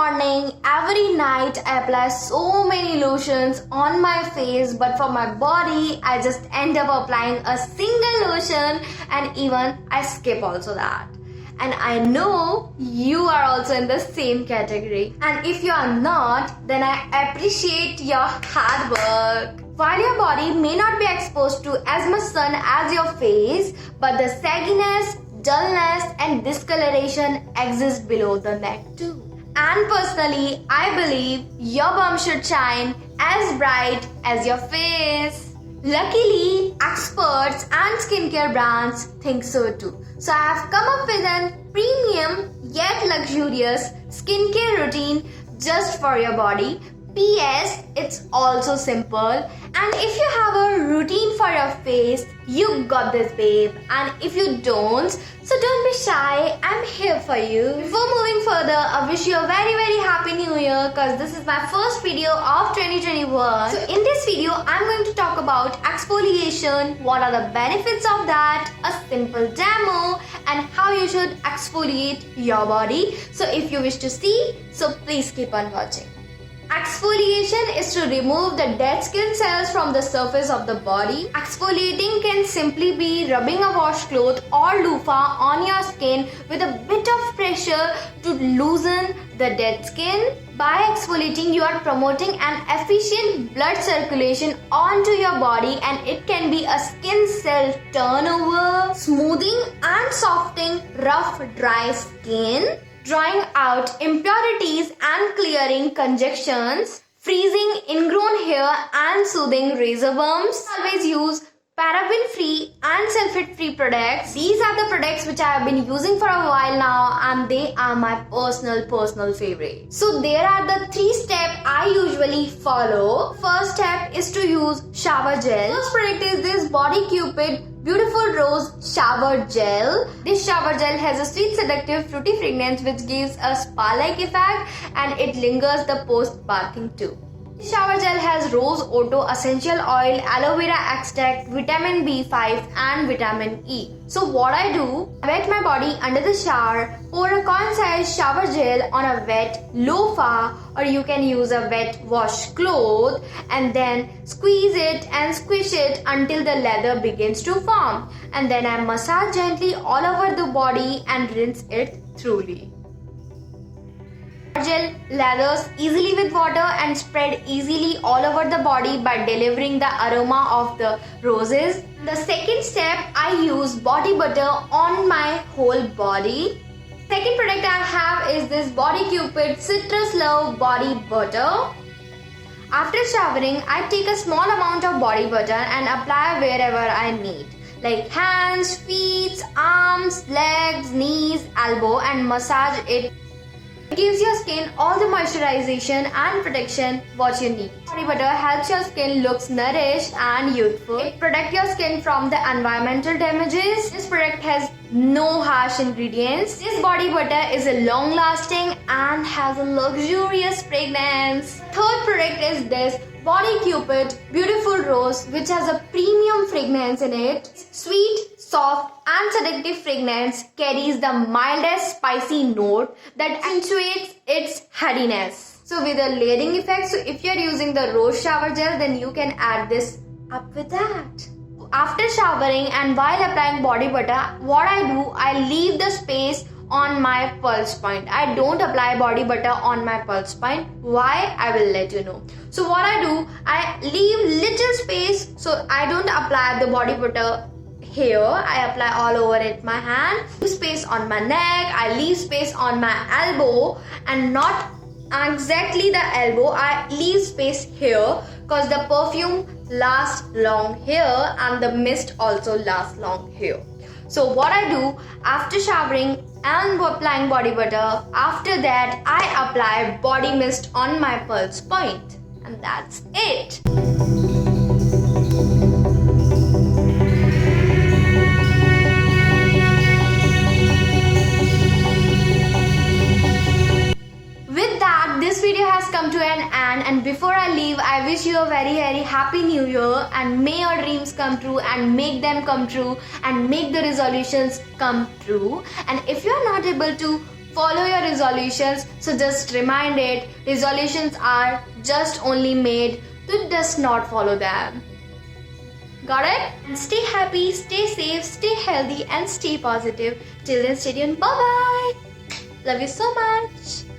morning, every night I apply so many lotions on my face, but for my body I just end up applying a single lotion, and even I skip also that. And I know you are also in the same category. And if you are not, then I appreciate your hard work. While your body may not be exposed to as much sun as your face, but the sagginess, dullness and discoloration exists below the neck too. And personally, I believe your bum should shine as bright as your face. Luckily, experts and skincare brands think so too. So I have come up with a premium yet luxurious skincare routine just for your body. PS, it's also simple, and if you have a routine for your face, you got this babe, and if you don't, so don't be shy, I'm here for you. Before moving further, I wish you a very happy new year, cause this is my first video of 2021. So in this video, I'm going to talk about exfoliation, what are the benefits of that, a simple demo, and how you should exfoliate your body. So if you wish to see, so please keep on watching. Exfoliation is to remove the dead skin cells from the surface of the body. Exfoliating can simply be rubbing a washcloth or loofah on your skin with a bit of pressure to loosen the dead skin. By exfoliating, you are promoting an efficient blood circulation onto your body, and it can be a skin cell turnover, smoothing and softening rough, dry skin, drawing out impurities and clearing congestions, freezing ingrown hair and soothing razor bumps. Always use paraben-free and sulfate-free products. These are the products which I have been using for a while now, and they are my personal favorite. So there are the 3 steps I usually follow. First step is to use shower gel. First product is this Body Cupid Beautiful Rose Shower Gel. This shower gel has a sweet seductive fruity fragrance which gives a spa-like effect, and it lingers the post-bathing too. This shower gel has rose otto essential oil, aloe vera extract, vitamin B5 and vitamin E. So what I do, I wet my body under the shower, pour a coin-sized shower gel on a wet loofah, or you can use a wet washcloth, and then squeeze it and squish it until the lather begins to form. And then I massage gently all over the body and rinse it thoroughly. Gel lathers easily with water and spread easily all over the body by delivering the aroma of the roses. The second step, I use body butter on my whole body. Second product I have is this Body Cupid Citrus Love Body Butter. After showering, I take a small amount of body butter and apply wherever I need, like hands, feet, arms, legs, knees, elbow, and massage it. It gives your skin all the moisturization and protection what you need. Body butter helps your skin looks nourished and youthful. It protects your skin from the environmental damages. This product has no harsh ingredients. This body butter is a long lasting and has a luxurious fragrance. Third product is this Body Cupid Beautiful Rose, which has a premium fragrance in it. Sweet, soft and seductive fragrance carries the mildest spicy note that accentuates its headiness. So with a layering effect, so if you are using the rose shower gel, then you can add this up with that. After showering and while applying body butter, what I do, I leave the space on my pulse point. I don't apply body butter on my pulse point. Why? I will let you know. So what I do, I leave little space, so I don't apply the body butter here. I apply all over it my hand. Leave space on my neck. I leave space on my elbow, and not exactly the elbow. I leave space here because the perfume lasts long here and the mist also lasts long here. So what I do, after showering and applying body butter, after that I apply body mist on my pulse point, and that's it. This video has come to an end, and before I leave, I wish you a very happy new year, and may your dreams come true and make them come true and make the resolutions come true. And if you are not able to Follow your resolutions. So just remind it, resolutions are just only made to just not follow them. Got it? And stay happy, stay safe, stay healthy, and stay positive. Till then, stay tuned. Bye bye. Love you so much.